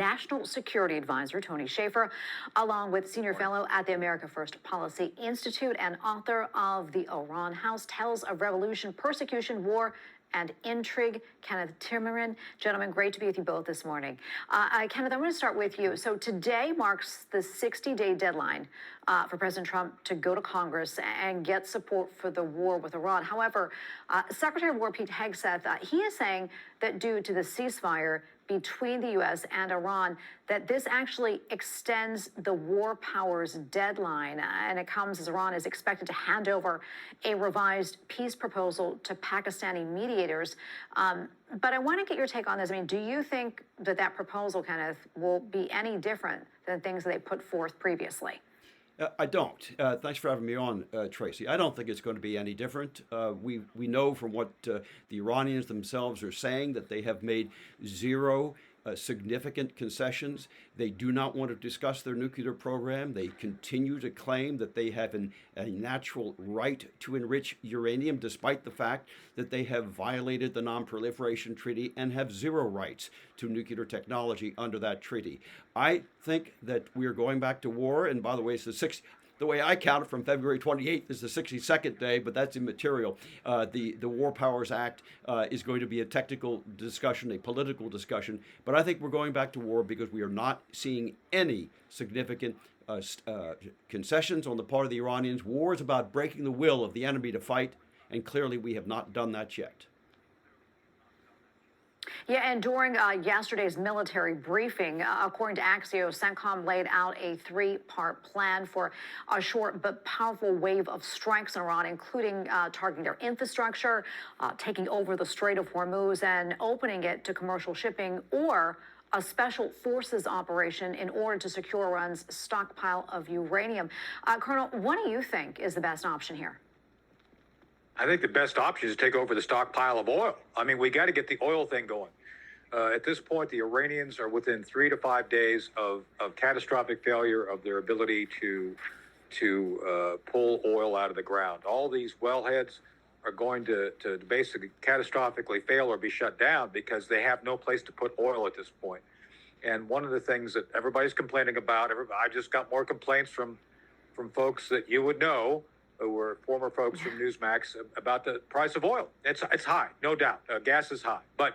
National Security Advisor Tony Shaffer, along with senior fellow at the America First Policy Institute and author of The Iran House: Tales of Revolution, Persecution, War, and Intrigue, Kenneth Timmerman. Gentlemen, great to be with you both this morning. Kenneth, I want to start with you. So today marks the 60-day deadline for President Trump to go to Congress and get support for the war with Iran. However, Secretary of War Pete Hegseth, he is saying that due to the ceasefire between the U.S. and Iran, that this actually extends the war powers deadline, and it comes as Iran is expected to hand over a revised peace proposal to Pakistani mediators. But I want to get your take on this. I mean, do you think that that proposal, Kenneth, will be any different than things that they put forth previously? I don't. Thanks for having me on, Tracy. I don't think it's going to be any different. We know from what the Iranians themselves are saying that they have made zero significant concessions. They do not want to discuss their nuclear program. They continue to claim that they have a natural right to enrich uranium, despite the fact that they have violated the Non-Proliferation Treaty and have zero rights to nuclear technology under that treaty. I think that we are going back to war. And by the way, it's the way I count it, from February 28th is the 62nd day, but that's immaterial. The War Powers Act is going to be a technical discussion, a political discussion. But I think we're going back to war because we are not seeing any significant concessions on the part of the Iranians. War is about breaking the will of the enemy to fight, and clearly we have not done that yet. Yeah, and during yesterday's military briefing, according to Axios, CENTCOM laid out a three-part plan for a short but powerful wave of strikes in Iran, including targeting their infrastructure, taking over the Strait of Hormuz, and opening it to commercial shipping, or a special forces operation in order to secure Iran's stockpile of uranium. Colonel, what do you think is the best option here? I think the best option is to take over the stockpile of oil. I mean, we got to get the oil thing going. At this point, the Iranians are within 3 to 5 days of catastrophic failure of their ability to pull oil out of the ground. All these wellheads are going to basically catastrophically fail or be shut down because they have no place to put oil at this point. And one of the things that everybody's complaining about, I just got more complaints from folks that you would know, who were former folks from Newsmax, about the price of oil. It's high, no doubt. Gas is high. But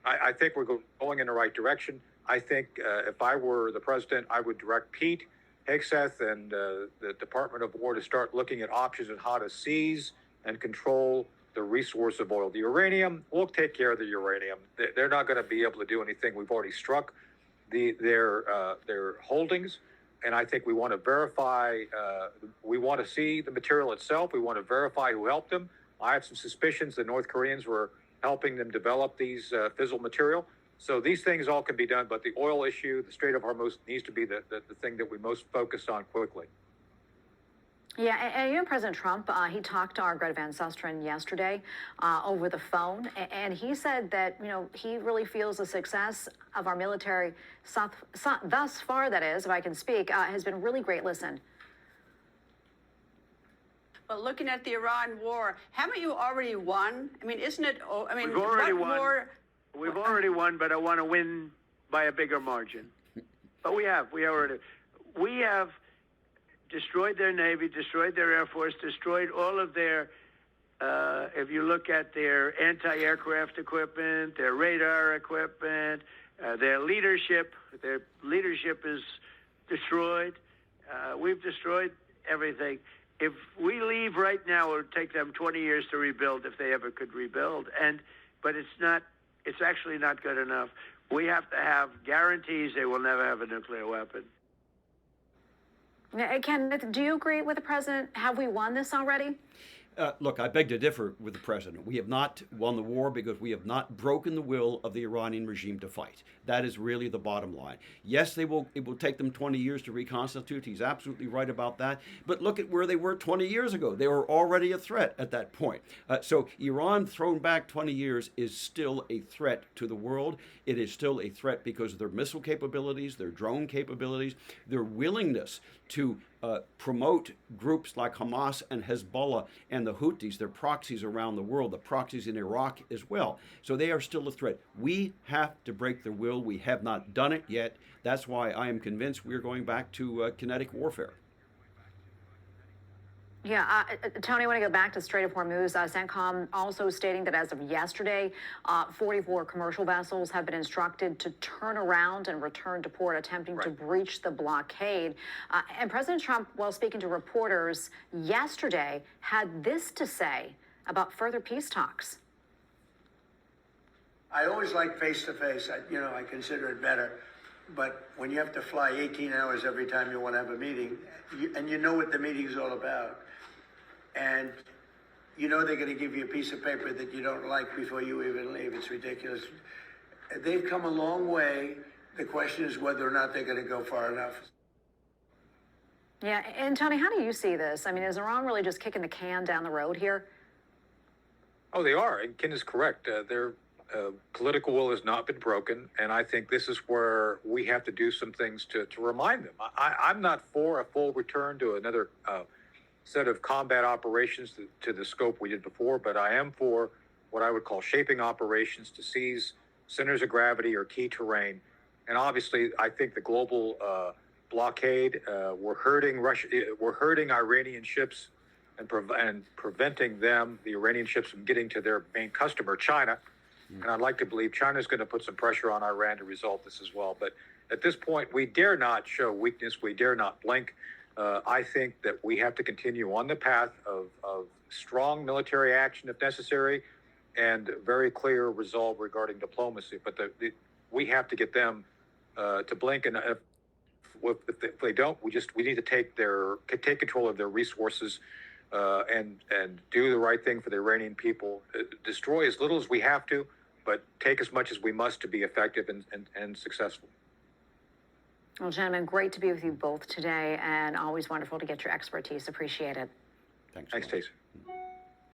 I think we're going in the right direction. I think if I were the president, I would direct Pete Hegseth and the Department of War to start looking at options on how to seize and control the resource of oil. The uranium, we'll take care of the uranium. They're not going to be able to do anything. We've already struck their holdings. And I think we want to verify, we want to see the material itself. We want to verify who helped them. I have some suspicions the North Koreans were helping them develop these fissile material. So these things all can be done, but the oil issue, the Strait of Hormuz, needs to be the thing that we most focus on quickly. Yeah, and you know, President Trump, he talked to our Greta Van Susteren yesterday over the phone, and he said that, you know, he really feels the success of our military thus far, that is, if I can speak, has been really great. Listen. But looking at the Iran war, haven't you already won? I mean, isn't it? I mean, we've already won. More, we've already won, but I want to win by a bigger margin. But we have destroyed their Navy, destroyed their Air Force, destroyed all of their, if you look at their anti-aircraft equipment, their radar equipment, their leadership is destroyed. We've destroyed everything. If we leave right now, it would take them 20 years to rebuild if they ever could rebuild. But it's actually not good enough. We have to have guarantees they will never have a nuclear weapon. Kenneth, do you agree with the president? Have we won this already? Look, I beg to differ with the president. We have not won the war because we have not broken the will of the Iranian regime to fight. That is really the bottom line. Yes, it will take them 20 years to reconstitute. He's absolutely right about that. But look at where they were 20 years ago. They were already a threat at that point. So Iran thrown back 20 years is still a threat to the world. It is still a threat because of their missile capabilities, their drone capabilities, their willingness to promote groups like Hamas and Hezbollah and the Houthis, their proxies around the world, the proxies in Iraq as well. So they are still a threat. We have to break their will. We have not done it yet. That's why I am convinced we're going back to kinetic warfare. Yeah, Tony, I want to go back to Strait of Hormuz. CENTCOM also stating that as of yesterday, 44 commercial vessels have been instructed to turn around and return to port, attempting to breach the blockade. And President Trump, while speaking to reporters yesterday, had this to say about further peace talks. I always like face-to-face. I consider it better. But when you have to fly 18 hours every time you want to have a meeting, and you know what the meeting's all about, and you know they're going to give you a piece of paper that you don't like before you even leave. It's ridiculous. They've come a long way. The question is whether or not they're going to go far enough. Yeah, and Tony, how do you see this? I mean, is Iran really just kicking the can down the road here? Oh, they are. And Ken is correct. Their political will has not been broken. And I think this is where we have to do some things to remind them. I'm not for a full return to another set of combat operations to the scope we did before, but I am for what I would call shaping operations to seize centers of gravity or key terrain. And obviously, I think the global blockade, we're hurting Russia, we're hurting Iranian ships and preventing them, the Iranian ships, from getting to their main customer, China. And I'd like to believe China's going to put some pressure on Iran to resolve this as well. But at this point, we dare not show weakness. We dare not blink. I think that we have to continue on the path of strong military action if necessary, and very clear resolve regarding diplomacy. But we have to get them to blink, and if they don't, we need to take control of their resources and do the right thing for the Iranian people. Destroy as little as we have to, but take as much as we must to be effective and successful. Well, gentlemen, great to be with you both today, and always wonderful to get your expertise. Appreciate it. Thanks, Stacey.